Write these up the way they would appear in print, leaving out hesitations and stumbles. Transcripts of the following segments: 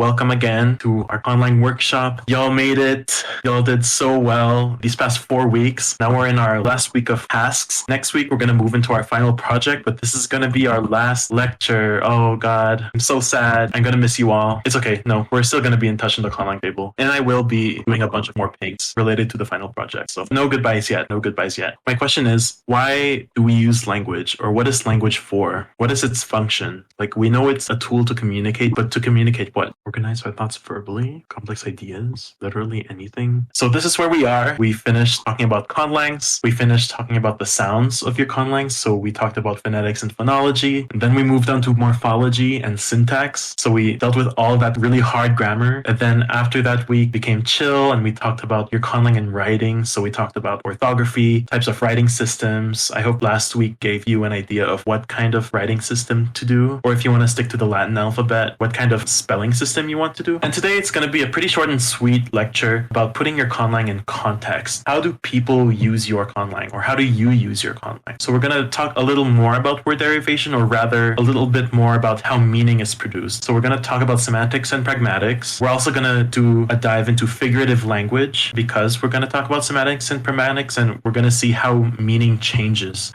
Welcome again to our Conlang workshop. Y'all made it. Y'all did so well these past 4 weeks. Now we're in our last week of tasks. Next week, we're going to move into our final project, but this is going to be our last lecture. Oh God, I'm so sad. I'm going to miss you all. It's okay. No, we're still going to be in touch in the Conlang table. And I will be doing a bunch of more pings related to the final project. So no goodbyes yet. No goodbyes yet. My question is, why do we use language? Or what is language for? What is its function? Like, we know it's a tool to communicate, but to communicate what? Organize our thoughts verbally, complex ideas, literally anything. So this is where we are. We finished talking about conlangs. We finished talking about the sounds of your conlangs. So we talked about phonetics and phonology. And then we moved on to morphology and syntax. So we dealt with all that really hard grammar. And then after that, we became chill and we talked about your conlang in writing. So we talked about orthography, types of writing systems. I hope last week gave you an idea of what kind of writing system to do, or if you want to stick to the Latin alphabet, what kind of spelling system you want to do. And today it's going to be a pretty short and sweet lecture about putting your conlang in context. How do people use your conlang, or how do you use your conlang? So we're going to talk a little more about word derivation, or rather a little bit more about how meaning is produced. So we're going to talk about semantics and pragmatics. We're also going to do a dive into figurative language, because we're going to talk about semantics and pragmatics, and we're going to see how meaning changes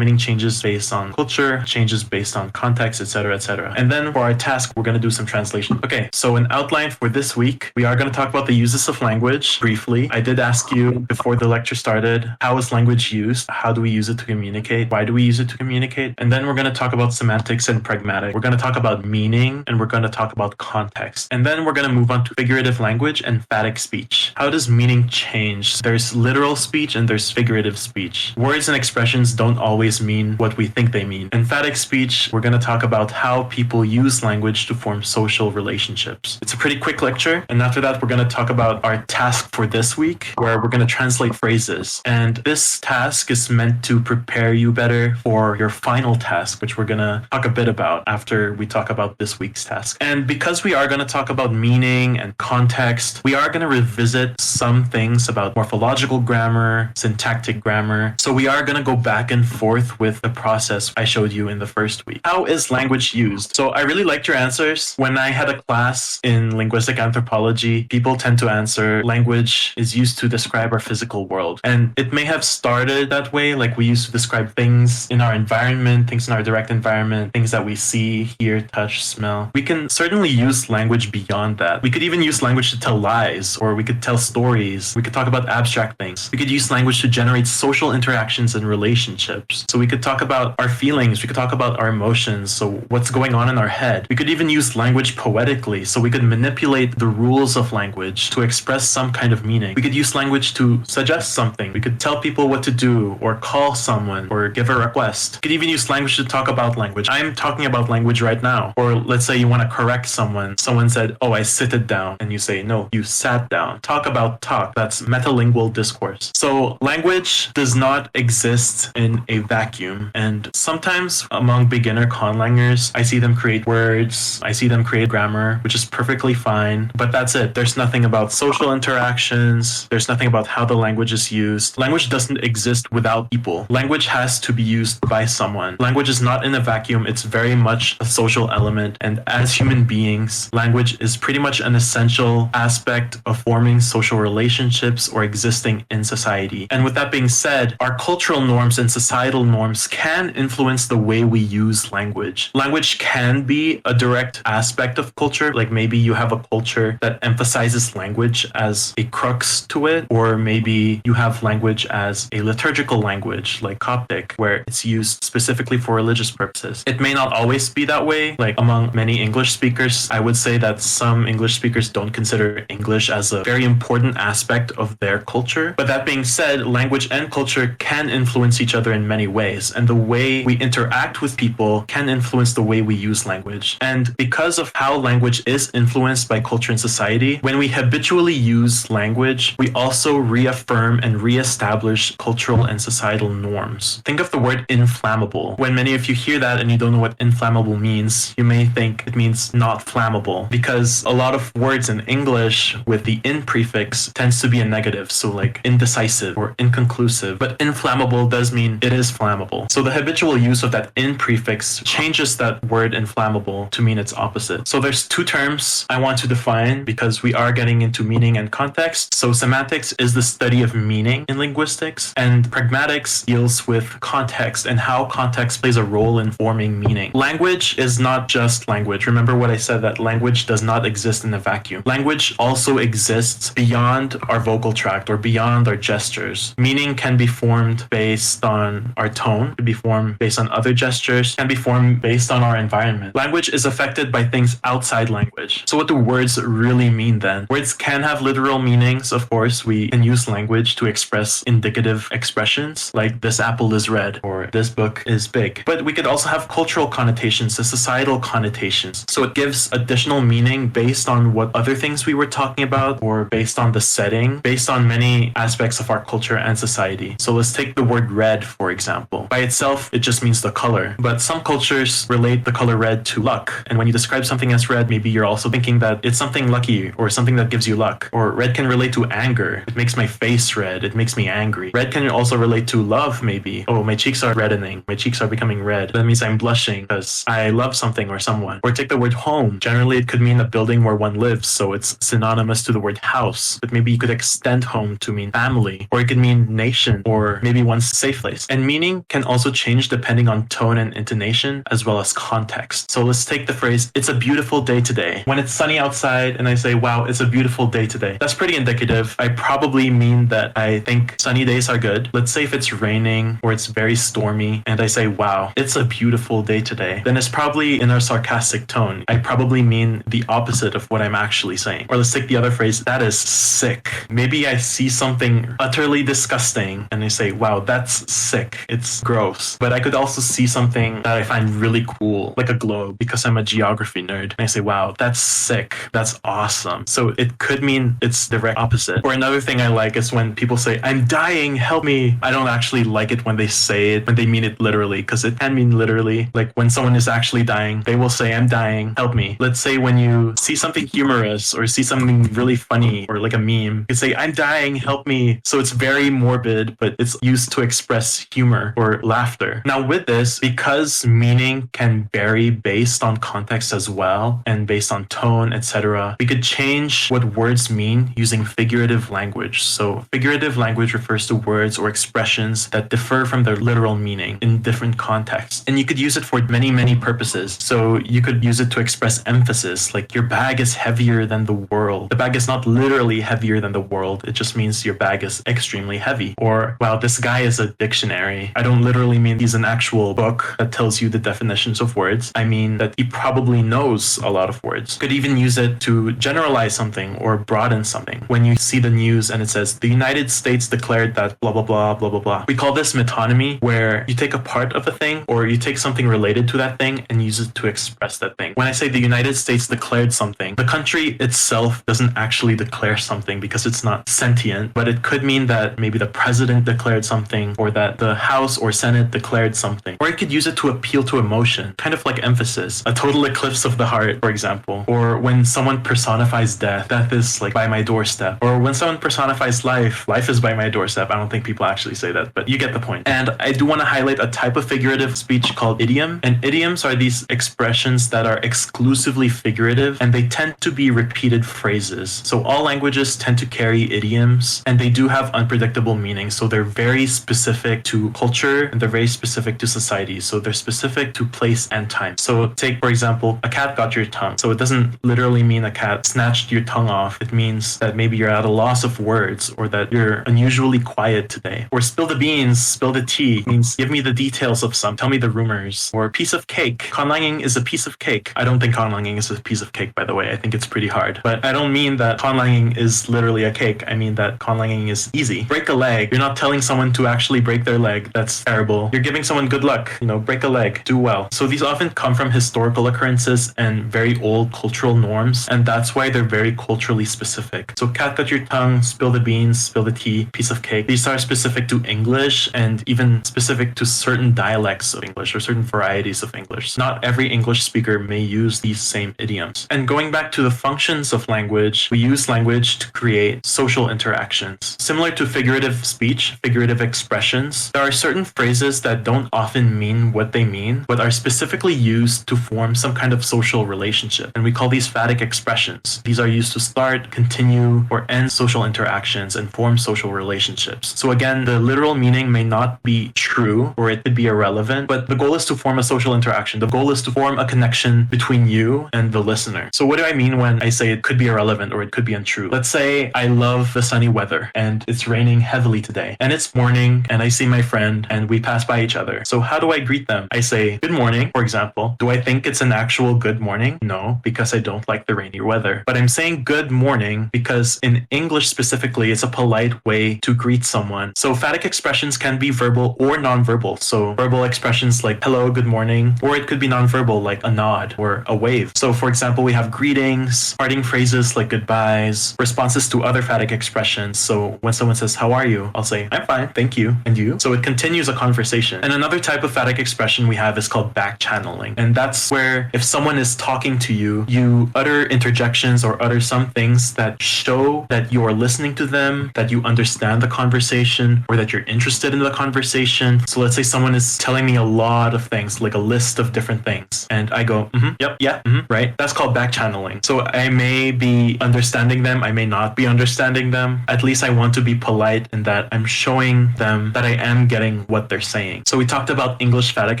based on culture, changes based on context, etc., etc. And then for our task, we're going to do some translation. Okay, so an outline for this week, we are going to talk about the uses of language briefly. I did ask you before the lecture started, how is language used? How do we use it to communicate? Why do we use it to communicate? And then we're going to talk about semantics and pragmatic. We're going to talk about meaning, and we're going to talk about context. And then we're going to move on to figurative language and phatic speech. How does meaning change? There's literal speech and there's figurative speech. Words and expressions don't always mean what we think they mean. In phatic speech, we're going to talk about how people use language to form social relationships. It's a pretty quick lecture, and after that, we're going to talk about our task for this week, where we're going to translate phrases. And this task is meant to prepare you better for your final task, which we're going to talk a bit about after we talk about this week's task. And because we are going to talk about meaning and context, we are going to revisit some things about morphological grammar, syntactic grammar. So we are going to go back and forth with the process I showed you in the first week. How is language used? So I really liked your answers. When I had a class in linguistic anthropology, people tend to answer language is used to describe our physical world. And it may have started that way, like we used to describe things in our environment, things in our direct environment, things that we see, hear, touch, smell. We can certainly use language beyond that. We could even use language to tell lies, or we could tell stories. We could talk about abstract things. We could use language to generate social interactions and relationships. So we could talk about our feelings. We could talk about our emotions. So what's going on in our head. We could even use language poetically. So we could manipulate the rules of language to express some kind of meaning. We could use language to suggest something. We could tell people what to do, or call someone, or give a request. We could even use language to talk about language. I'm talking about language right now. Or let's say you want to correct someone. Someone said, oh, I sitted down. And you say, no, you sat down. Talk about talk. That's metalingual discourse. So language does not exist in a vacuum. And sometimes among beginner conlangers, I see them create words. I see them create grammar, which is perfectly fine. But that's it. There's nothing about social interactions. There's nothing about how the language is used. Language doesn't exist without people. Language has to be used by someone. Language is not in a vacuum. It's very much a social element. And as human beings, language is pretty much an essential aspect of forming social relationships or existing in society. And with that being said, our cultural norms and societal norms can influence the way we use language. Language can be a direct aspect of culture, like maybe you have a culture that emphasizes language as a crux to it, or maybe you have language as a liturgical language, like Coptic, where it's used specifically for religious purposes. It may not always be that way. Like among many English speakers, I would say that some English speakers don't consider English as a very important aspect of their culture. But that being said, language and culture can influence each other in many ways, and the way we interact with people can influence the way we use language. And because of how language is influenced by culture and society, when we habitually use language, we also reaffirm and reestablish cultural and societal norms. Think of the word inflammable. When many of you hear that and you don't know what inflammable means, you may think it means not flammable, because a lot of words in English with the in prefix tends to be a negative, so like indecisive or inconclusive, but inflammable does mean it is flammable. So the habitual use of that in prefix changes that word inflammable to mean its opposite. So there's two terms Idioms I want to define because we are getting into meaning and context. So semantics is the study of meaning in linguistics, and pragmatics deals with context and how context plays a role in forming meaning. Language is not just language. Remember what I said, that language does not exist in a vacuum. Language also exists beyond our vocal tract or beyond our gestures. Meaning can be formed based on our tone, can be formed based on other gestures, can be formed based on our environment. Language is affected by things outside language. So what do words really mean then? Words can have literal meanings, of course. We can use language to express indicative expressions like this apple is red or this book is big. But we could also have cultural connotations, the societal connotations. So it gives additional meaning based on what other things we were talking about or based on the setting, based on many aspects of our culture and society. So let's take the word red, for example. By itself, it just means the color. But some cultures relate the color red to luck. And when you describe something as red, maybe you're also thinking that it's something lucky or something that gives you luck. Or red can relate to anger. It makes my face red. It makes me angry. Red can also relate to love, maybe. Oh, my cheeks are reddening. My cheeks are becoming red. That means I'm blushing because I love something or someone. Or take the word home. Generally, it could mean a building where one lives, so it's synonymous to the word house. But maybe you could extend home to mean family. Or it could mean nation, or maybe one's safe place. And meaning can also change depending on tone and intonation, as well as context. So let's take the phrase, it's a beautiful day today. When it's sunny outside and I say, wow, it's a beautiful day today, that's pretty indicative. I probably mean that I think sunny days are good. Let's say if it's raining or it's very stormy and I say, wow, it's a beautiful day today, then it's probably in a sarcastic tone. I probably mean the opposite of what I'm actually saying. Or let's take the other phrase, that is sick. Maybe I see something utterly disgusting and I say, wow, that's sick. It's gross. But I could also see something that I find really cool, like a globe, because I'm a geography nerd. And I say, wow, that's sick. That's awesome. So it could mean it's the direct opposite. Or another thing I like is when people say, I'm dying, help me. I don't actually like it when they say it, when they mean it literally, because it can mean literally. Like when someone is actually dying, they will say, I'm dying, help me. Let's say when you see something humorous or see something really funny or like a meme, you say, I'm dying, help me. So it's very morbid, but it's used to express humor or laughter. Now with this, because meaning can vary based on context as well and based on tone, etc., we could change what words mean using figurative language. So figurative language refers to words or expressions that differ from their literal meaning in different contexts. And you could use it for many, many purposes. So you could use it to express emphasis, like your bag is heavier than the world. The bag is not literally heavier than the world. It just means your bag is extremely heavy. Or, wow, this guy is a dictionary. I don't literally mean he's an actual book that tells you the definitions of words. I mean that he probably knows a lot of words. Could even use it to generalize something or broaden something. When you see the news and it says, the United States declared that blah, blah, blah, blah, blah, blah. We call this metonymy, where you take a part of a thing or you take something related to that thing and use it to express that thing. When I say the United States declared something, the country itself doesn't actually declare something because it's not sentient, but it could mean that maybe the president declared something or that the House or Senate declared something. Or it could use it to appeal to emotion, kind of like emphasis. A total eclipse of the heart, for example. Or when someone personifies death, death is like by my doorstep. Or when someone personifies life, life is by my doorstep. I don't think people actually say that, but you get the point. And I do want to highlight a type of figurative speech called idiom. And idioms are these expressions that are exclusively figurative, and they tend to be repeated phrases. So all languages tend to carry idioms, and they do have unpredictable meanings. So they're very specific to culture, and they're very specific to society. So they're specific to place and time. So take, for example, a cat got your tongue. So it doesn't literally mean a cat snatched your tongue off. It means that maybe you're at a loss of words, or that you're unusually quiet today. Or spill the beans, spill the tea means give me the details of some, tell me the rumors. Or piece of cake. Conlanging is a piece of cake. I don't think conlanging is a piece of cake, by the way. I think it's pretty hard. But I don't mean that conlanging is literally a cake. I mean that conlanging is easy. Break a leg. You're not telling someone to actually break their leg. That's terrible. You're giving someone good luck. Break a leg. Do well. So these often come from historical occurrences and very old cultural norms, and that's why they're very culturally specific. So cat got your tongue, spill the beans, spill the tea, piece of cake. These are specific to English and even specific to certain dialects of English or certain varieties of English. Not every English speaker may use these same idioms. And going back to the functions of language, we use language to create social interactions. Similar to figurative speech, figurative expressions, there are certain phrases that don't often mean what they mean, but are specifically used to form some kind of social relationship. And we We call these phatic expressions. These are used to start, continue, or end social interactions and form social relationships. So again, the literal meaning may not be true or it could be irrelevant, but the goal is to form a social interaction. The goal is to form a connection between you and the listener. So what do I mean when I say it could be irrelevant or it could be untrue? Let's say I love the sunny weather and it's raining heavily today and it's morning and I see my friend and we pass by each other. So how do I greet them? I say good morning, for example. Do I think it's an actual good morning? No, because I don't like the rainy weather. But I'm saying good morning because in English specifically, it's a polite way to greet someone. So phatic expressions can be verbal or nonverbal. So verbal expressions like hello, good morning, or it could be nonverbal like a nod or a wave. So for example, we have greetings, parting phrases like goodbyes, responses to other phatic expressions. So when someone says, how are you? I'll say, I'm fine, thank you. And you? So it continues a conversation. And another type of phatic expression we have is called back channeling. And that's where if someone is talking to you, you utter interjections or utter some things that show that you are listening to them, that you understand the conversation, or that you're interested in the conversation. So let's say someone is telling me a lot of things, like a list of different things. And I go, yep, yeah, right? That's called back channeling. So I may be understanding them, I may not be understanding them. At least I want to be polite in that I'm showing them that I am getting what they're saying. So we talked about English phatic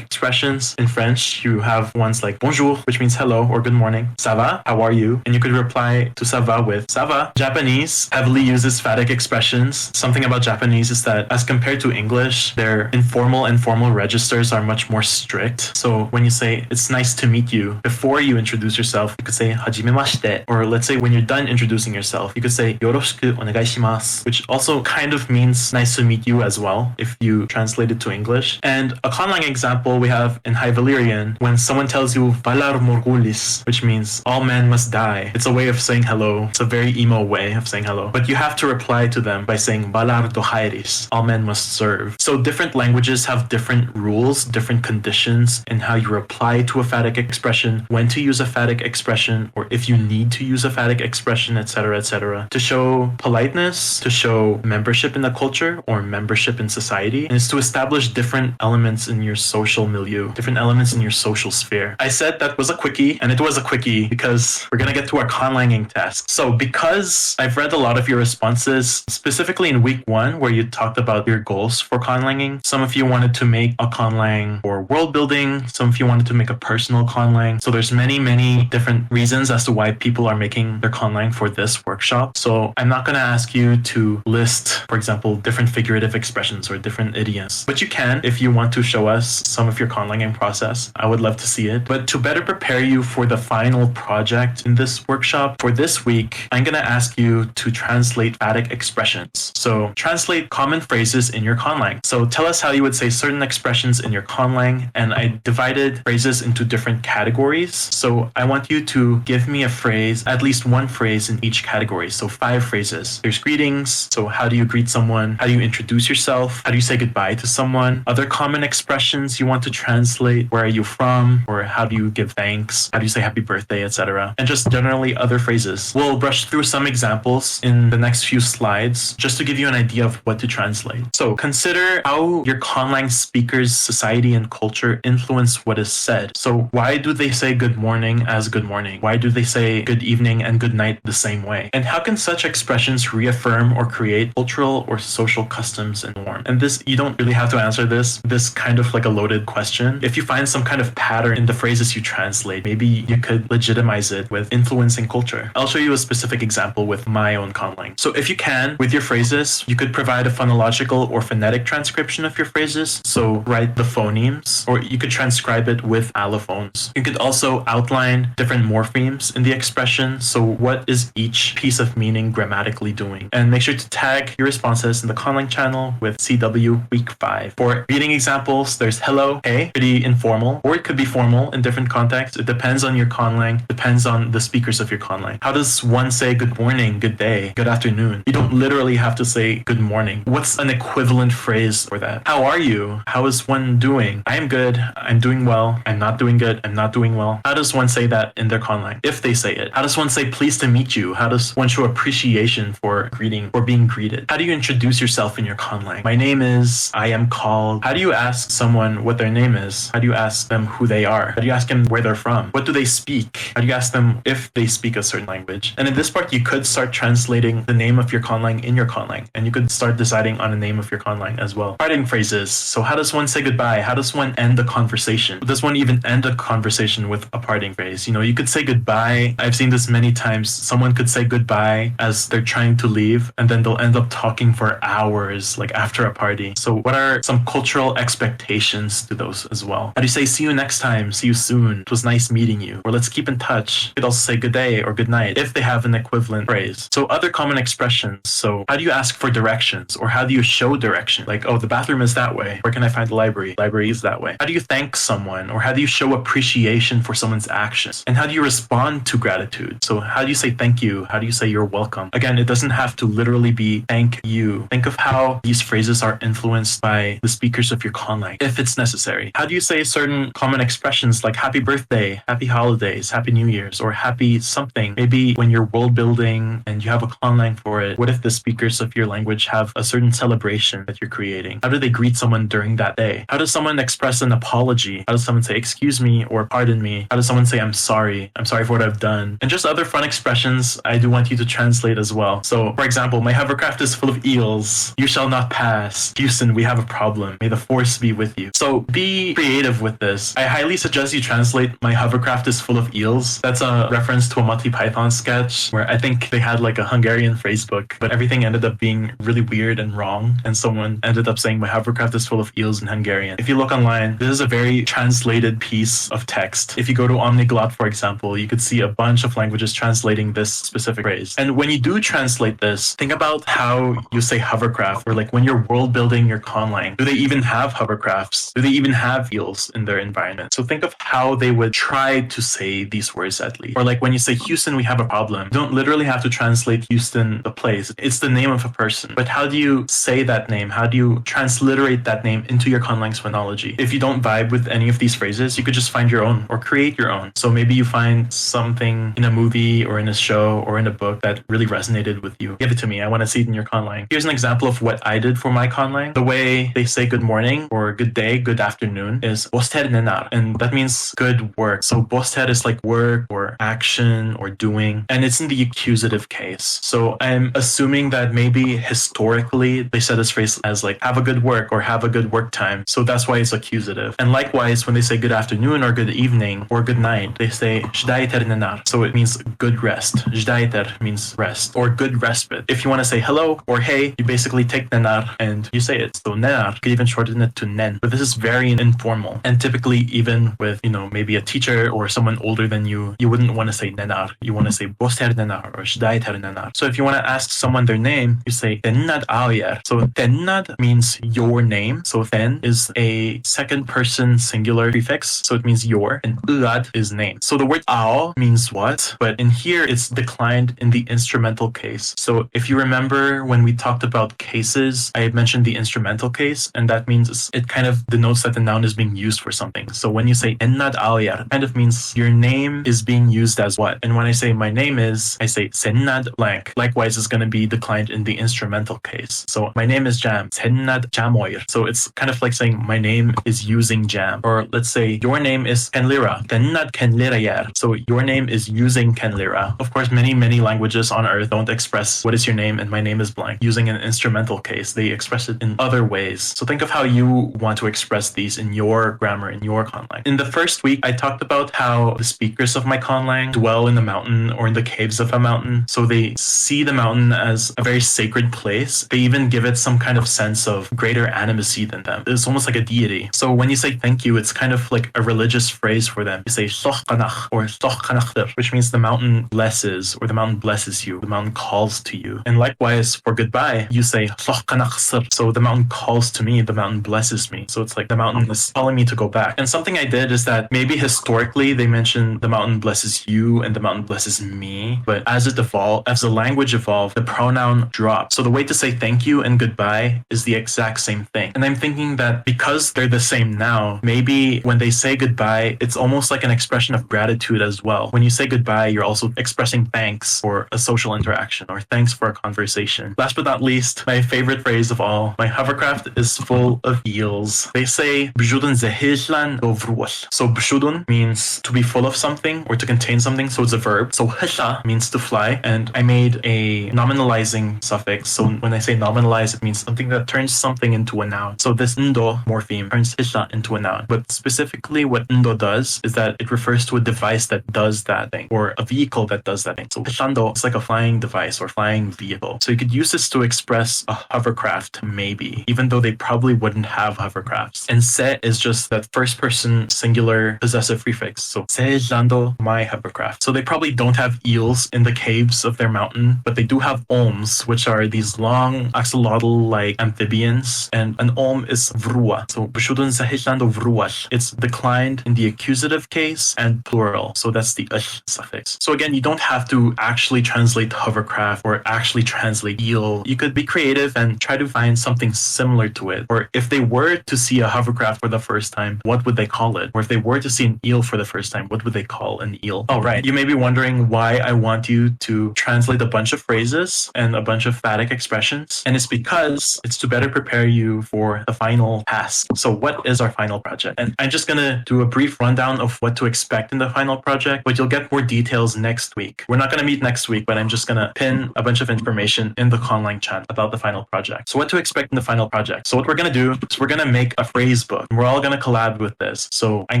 expressions. In French, you have ones like bonjour, which means hello or good morning. Ça va? How are you? And you could reply to ça va with ça va. Japanese heavily uses phatic expressions. Something about Japanese is that as compared to English, their informal and formal registers are much more strict. So when you say it's nice to meet you, before you introduce yourself, you could say hajimemashite. Or let's say when you're done introducing yourself, you could say yoroshiku onegaishimasu, which also kind of means nice to meet you as well if you translate it to English. And a Conlang example we have in High Valyrian, when someone tells you valar morgulis, which means all men must die. It's a way of saying hello. It's a very emo way of saying hello. But you have to reply to them by saying valar dohairis, all men must serve. So different languages have different rules, different conditions in how you reply to a phatic expression, when to use a phatic expression, or if you need to use a phatic expression, etc., to show politeness, to show membership in the culture or membership in society, and it's to establish different elements in your social milieu, different elements in your social sphere. I said that was a quickie, and it was a quickie because we're going to get to our conlanging test. So because I've read a lot of your responses, specifically in week 1, where you talked about your goals for conlanging, some of you wanted to make a conlang for world building, some of you wanted to make a personal conlang. So there's many different reasons as to why people are making their conlang for this workshop. So I'm not going to ask you to list, for example, different figurative expressions or different idioms, but you can if you want to show us some of your conlanging process. I would love to see it. But to better prepare you for the final project in this workshop, for this week, I'm going to ask you to translate phatic expressions. So translate common phrases in your conlang. So tell us how you would say certain expressions in your conlang, and I divided phrases into different categories. So I want you to give me a phrase, at least one phrase in each category. So 5 phrases. There's greetings. So how do you greet someone? How do you introduce yourself? How do you say goodbye to someone? Other common expressions you want to translate. Where are you from? Or how do you give thanks? How do you say happy birthday, etc.? And just generally other phrases. We'll brush through some examples in the next few slides just to give you an idea of what to translate. So consider how your conlang speakers' society and culture influence what is said. So why do they say good morning as good morning? Why do they say good evening and good night the same way? And how can such expressions reaffirm or create cultural or social customs and norms? And this, you don't really have to answer this kind of like a loaded question. If you find some kind of pattern in the phrases you translate, maybe you could legitimize it with influencing culture. I'll show you a specific example with my own conlang. So if you can, with your phrases, you could provide a phonological or phonetic transcription of your phrases. So write the phonemes, or you could transcribe it with allophones. You could also outline different morphemes in the expression. So what is each piece of meaning grammatically doing? And make sure to tag your responses in the Conlang channel with CW week 5. For reading examples, there's hello, hey, pretty informal, or it could be formal in different contexts. It depends on your conlang, depends on the speakers of your conlang. How does one say good morning, good day, good afternoon? You don't literally have to say good morning. What's an equivalent phrase for that? How are you? How is one doing? I am good, I'm doing well, I'm not doing good, I'm not doing well. How does one say that in their conlang, if they say it? How does one say pleased to meet you? How does one show appreciation for greeting or being greeted? How do you introduce yourself in your conlang? My name is, I am called. How do you ask someone what their name is? How do you ask them who they are? How do you ask them where they're from? What do they speak? How do you ask them if they speak a certain language? And in this part, you could start translating the name of your conlang in your conlang, and you could start deciding on a name of your conlang as well. Parting phrases. So how does one say goodbye? How does one end a conversation? Does one even end a conversation with a parting phrase? You could say goodbye. I've seen this many times. Someone could say goodbye as they're trying to leave, and then they'll end up talking for hours, like after a party. So what are some cultural expectations to those as well? How do you say see you next time, see you soon, it was nice meeting you, or let's keep in touch? You could also say good day or good night if they have an equivalent phrase. So other common expressions. So how do you ask for directions, or how do you show direction? Like, oh, the bathroom is that way. Where can I find the library? Library is that way. How do you thank someone, or how do you show appreciation for someone's actions? And how do you respond to gratitude? So how do you say thank you? How do you say you're welcome? Again, it doesn't have to literally be thank you. Think of how these phrases are influenced by the speakers of your conlang, if it's necessary. How do you say certain common expressions like happy birthday, happy holidays, happy New Year's, or happy something? Maybe when you're world building and you have a conlang for it, what if the speakers of your language have a certain celebration that you're creating? How do they greet someone during that day? How does someone express an apology? How does someone say excuse me or pardon me? How does someone say I'm sorry for what I've done? And just other fun expressions I do want you to translate as well. So for example, my hovercraft is full of eels. You shall not pass. Houston, we have a problem. May the force be with you. So be creative with this. I highly suggest you translate my hovercraft is full of eels. That's a reference to a Monty Python sketch where I think they had like a Hungarian phrasebook, but everything ended up being really weird and wrong. And someone ended up saying my hovercraft is full of eels in Hungarian. If you look online, this is a very translated piece of text. If you go to Omniglot, for example, you could see a bunch of languages translating this specific phrase. And when you do translate this, think about how you say hovercraft, or like when you're world building your conlang, do they even have hovercrafts? Do they even have eels in their environment? So think of how they would try to say these words at least. Or like when you say Houston, we have a problem. You don't literally have to translate Houston, the place. It's the name of a person. But how do you say that name? How do you transliterate that name into your conlang's phonology? If you don't vibe with any of these phrases, you could just find your own or create your own. So maybe you find something in a movie or in a show or in a book that really resonated with you. Give it to me. I want to see it in your conlang. Here's an example of what I did for my conlang. The way they say good morning or good day, good afternoon is boster nenar, and that means good work. So boster is like work or action or doing, and it's in the accusative case. So I'm assuming that maybe historically they said this phrase as like have a good work or have a good work time. So that's why it's accusative. And likewise, when they say good afternoon or good evening or good night, they say jdaiter nenar. So it means good rest. Jdaiter means rest or good respite. If you want to say hello or hey, you basically take nenar and you say it. So nenar, you could even shorten it to nen. But this is very informal. And typically even with, maybe a teacher or someone older than you, you wouldn't want to say nenar. You want to say boster nenar or jdaiter nenar. So if you want to ask someone their name, you say tennad aoyer. So tennad means your name. So then is a second person singular prefix. So it means your, and uad is name. So the word ao means what? But in here it's declined in the instrumental case. So if you remember when we talked about cases, I mentioned the instrumental case, and that means it kind of denotes that the noun is being used for something. So when you say ennad aoyer, it kind of means your name is being used as what? And when I say my name is, I say sennad blank. Likewise, it's going to be declined in the instrumental case. So my name is Jam. Sennad jamoyer. So it's kind of like saying my name is using Jam. Or let's say your name is Kenlira. Sennad kenlirayer. So your name is using Kenlira. Of course, many languages on earth don't express what is your name and my name is blank using an instrumental case. They express it in other ways. So think of how you want to express these in your grammar, in your conlang. In the first week, I talked about how the speakers of my conlang dwell in the mountain or in the caves of a mountain. So they see the mountain as a very sacred place. They even give it some kind of sense of greater animacy than them. It's almost like a deity. So when you say thank you, it's kind of like a religious phrase for them. You say sochkanach or sochkanachter, which means the mountain blesses or the mountain blesses you. The mountain calls to you. And likewise for goodbye, you say sochkanachsir. So the mountain calls to me, the mountain blesses me. So it's like the mountain is calling me to go back. And something I did is that maybe historically they mentioned the mountain blesses you and the mountain blesses me. But as the language evolved, the pronoun dropped. So the way to say thank you and goodbye is the exact same thing. And I'm thinking that because they're the same now, maybe when they say goodbye, it's almost like an expression of gratitude as well. When you say goodbye, you're also expressing thanks for a social interaction or thanks for a conversation. Last but not least, my favorite phrase of all, my hovercraft is full of eels. They say bjudun zehillan dovrul. So bjudun means to be full of something or to contain something, so it's a verb. So hisha means to fly, and I made a nominalizing suffix. So when I say nominalize, it means something that turns something into a noun. So this ndo morpheme turns hisha into a noun. But specifically what ndo does is that it refers to a device that does that thing, or a vehicle that does that thing. So hishando is like a flying device or flying vehicle. So you could use this to express a hovercraft, maybe, even though they probably wouldn't have hovercrafts. And se is just that first person singular possessive prefix. So se jando my hovercraft. So they probably don't have eels in the caves of their mountain, but they do have olms, which are these long axolotl-like amphibians. And an olm is vrua. So bushudun sa hishando vruash. It's declined in the accusative case and plural. So that's the ush suffix. So again, you don't have to actually translate hovercraft or actually translate eel. You could be creative and try to find something similar to it. Or if they were to see a hovercraft for the first time, what would they call it? Or if they were to see an eel for the first time, what would they call an eel? Oh, right. You may be wondering why I want you to translate a bunch of phrases and a bunch of phatic expressions. And it's because it's to better prepare you for the final task. So what is our final project? And I'm just going to do a brief rundown of what to expect in the final project, but you'll get more details next week. We're not going to meet next week, but I'm just going to pin a bunch of information in the Conlang chat about the final project. So what to expect in the final project? So what we're going to do is we're going to make a phrase book. We're all going to collab with this. So I'm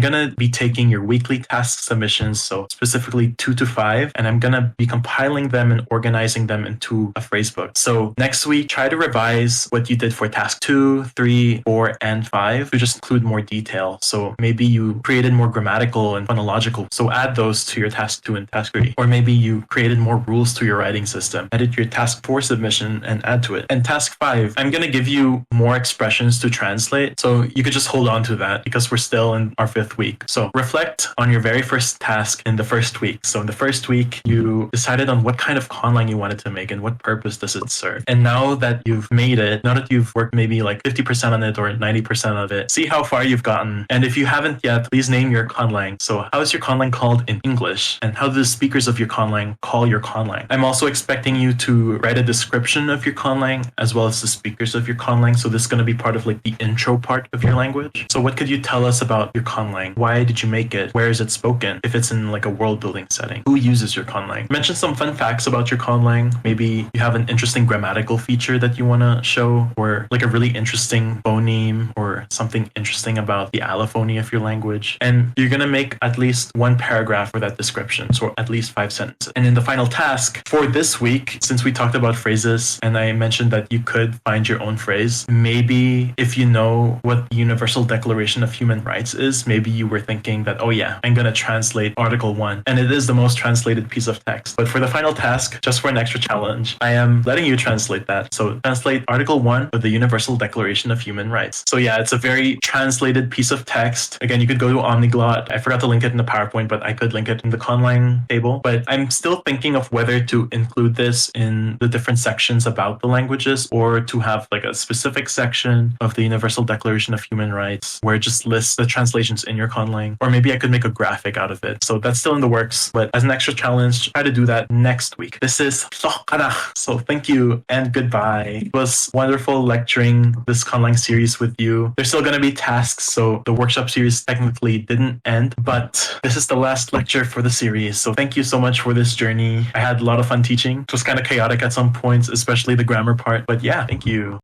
going to be taking your weekly task submissions, so specifically 2 to 5, and I'm going to be compiling them and organizing them into a phrase book. So next week, try to revise what you did for task 2, 3, 4, and 5 to just include more detail. So maybe you created more grammatical and phonological. So add those to your task 2 and task 3. Or maybe you created more rules to your writing system. Edit your task 4 submission and add to it. And task 5, I'm going to give you more expressions to translate. So you could just hold on to that because we're still in our 5th week. So reflect on your very first task in the first week. So in the first week, you decided on what kind of conlang you wanted to make and what purpose does it serve. And now that you've made it, now that you've worked maybe like 50% on it or 90% of it, see how far you've gotten. And if you haven't yet, please name your conlang. So how is your conlang called in English? And how do the speakers of your conlang call your conlang? I'm also expecting you to write a description of your conlang as well as the speakers of your conlang. So this is going to be part of like the intro part of your language. So what could you tell us about your conlang? Why did you make it? Where is it spoken? If it's in like a world building setting, who uses your conlang? Mention some fun facts about your conlang. Maybe you have an interesting grammatical feature that you want to show, or like a really interesting phoneme or something interesting about the allophony of your language. And you're going to make at least one paragraph for that description, so at least 5 sentences. And in the final task for this week, since we talked about phrases and I mentioned that you could find your own phrase, maybe if you know what the Universal Declaration of Human Rights is, maybe you were thinking that, oh yeah, I'm going to translate Article 1. And it is the most translated piece of text. But for the final task, just for an extra challenge, I am letting you translate that. So translate Article 1 of the Universal Declaration of Human Rights. So yeah, it's a very translated piece of text. Again, you could go to Omniglot. I forgot to link it in the PowerPoint, but I could link it in the Conlang table. But I'm still thinking of whether to include this in the different sections about the languages or to have like a specific section of the Universal Declaration of Human Rights where it just lists the translations in your Conlang. Or maybe I could make a graphic out of it. So that's still in the works. But as an extra challenge, try to do that next week. This is Sokara. So thank you and goodbye. It was wonderful lecturing this Conlang series with you. There's still going to be tasks, so the workshop series technically didn't end, but this is the last lecture for the series. So thank you so much for this journey. I had a lot of fun teaching. It was kind of chaotic at some points, especially the grammar part, but yeah, thank you.